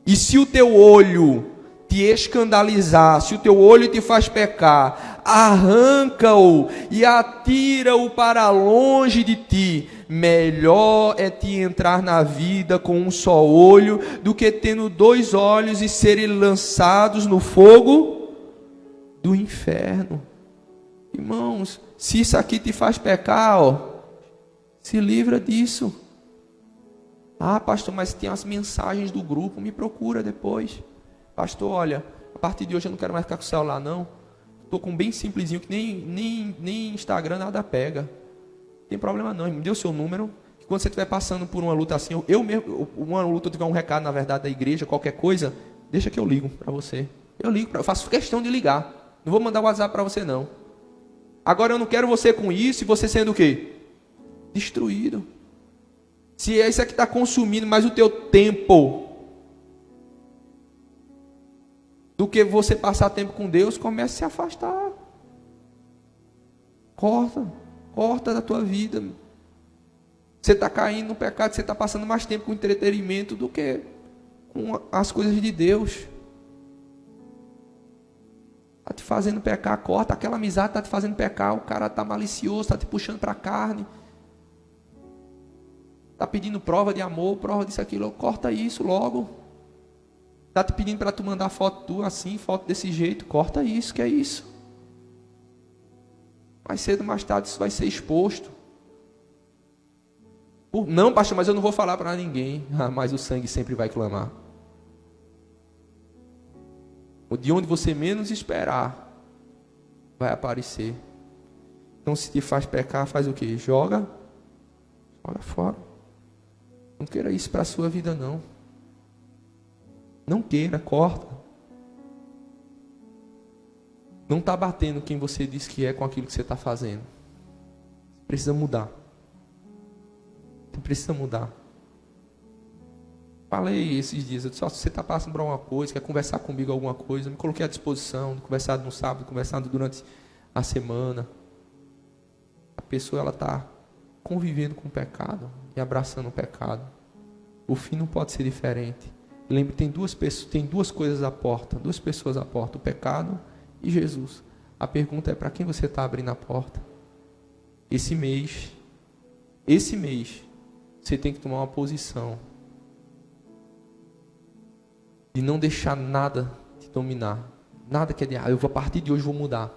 E se o teu olho te escandalizar, se o teu olho te faz pecar, arranca-o e atira-o para longe de ti. Melhor é te entrar na vida com um só olho, do que tendo dois olhos e serem lançados no fogo do inferno. Irmãos, se isso aqui te faz pecar, ó, se livra disso. Ah, pastor, mas tem as mensagens do grupo, me procura depois. Pastor, olha, a partir de hoje eu não quero mais ficar com o celular, não. Estou com um bem simplesinho, que nem Instagram nada pega. Não tem problema não, me dê o seu número. Que quando você estiver passando por uma luta assim, eu mesmo, uma luta, eu tiver um recado, na verdade, da igreja, qualquer coisa, deixa que eu ligo para você. Eu faço questão de ligar. Não vou mandar WhatsApp para você, não. Agora eu não quero você com isso e você sendo o quê? Destruído. Se é isso que está consumindo mais o teu tempo do que você passar tempo com Deus, comece a se afastar. Corta da tua vida. Você está caindo no pecado, você está passando mais tempo com entretenimento do que com as coisas de Deus. Está te fazendo pecar, corta. Aquela amizade está te fazendo pecar, o cara está malicioso, está te puxando para a carne. Está pedindo prova de amor, prova disso, aquilo. Corta isso logo. Está te pedindo para tu mandar foto tua assim, foto desse jeito. Corta isso, que é isso. Mais cedo ou mais tarde isso vai ser exposto. Não, pastor, mas eu não vou falar para ninguém. Mas o sangue sempre vai clamar. De onde você menos esperar, vai aparecer. Então, se te faz pecar, faz o quê? Joga fora. Não queira isso para a sua vida, não. Não queira, corta. Não está batendo quem você diz que é com aquilo que você está fazendo. Você precisa mudar. Você precisa mudar. Falei esses dias, eu disse, se você está passando por alguma coisa, quer conversar comigo alguma coisa, me coloquei à disposição, conversado no sábado, conversado durante a semana. A pessoa ela está convivendo com o pecado e abraçando o pecado. O fim não pode ser diferente. Lembre, tem duas coisas à porta, duas pessoas à porta, o pecado e Jesus. A pergunta é para quem você está abrindo a porta. Esse mês, você tem que tomar uma posição de não deixar nada te dominar. Nada que é de, a partir de hoje vou mudar.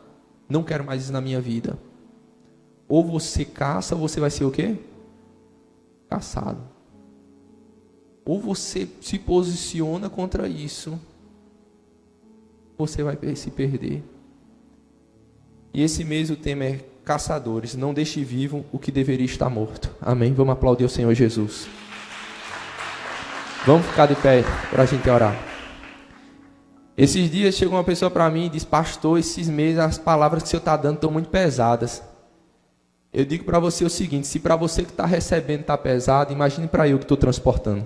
Não quero mais isso na minha vida. Ou você caça, ou você vai ser o quê? Caçado. Ou você se posiciona contra isso, você vai se perder. E esse mês o tema é caçadores. Não deixe vivo o que deveria estar morto. Amém? Vamos aplaudir o Senhor Jesus. Vamos ficar de pé para a gente orar. Esses dias chegou uma pessoa para mim e disse, pastor, esses meses as palavras que o senhor está dando estão muito pesadas. Eu digo para você o seguinte, se para você que está recebendo está pesado, imagine para eu que estou transportando.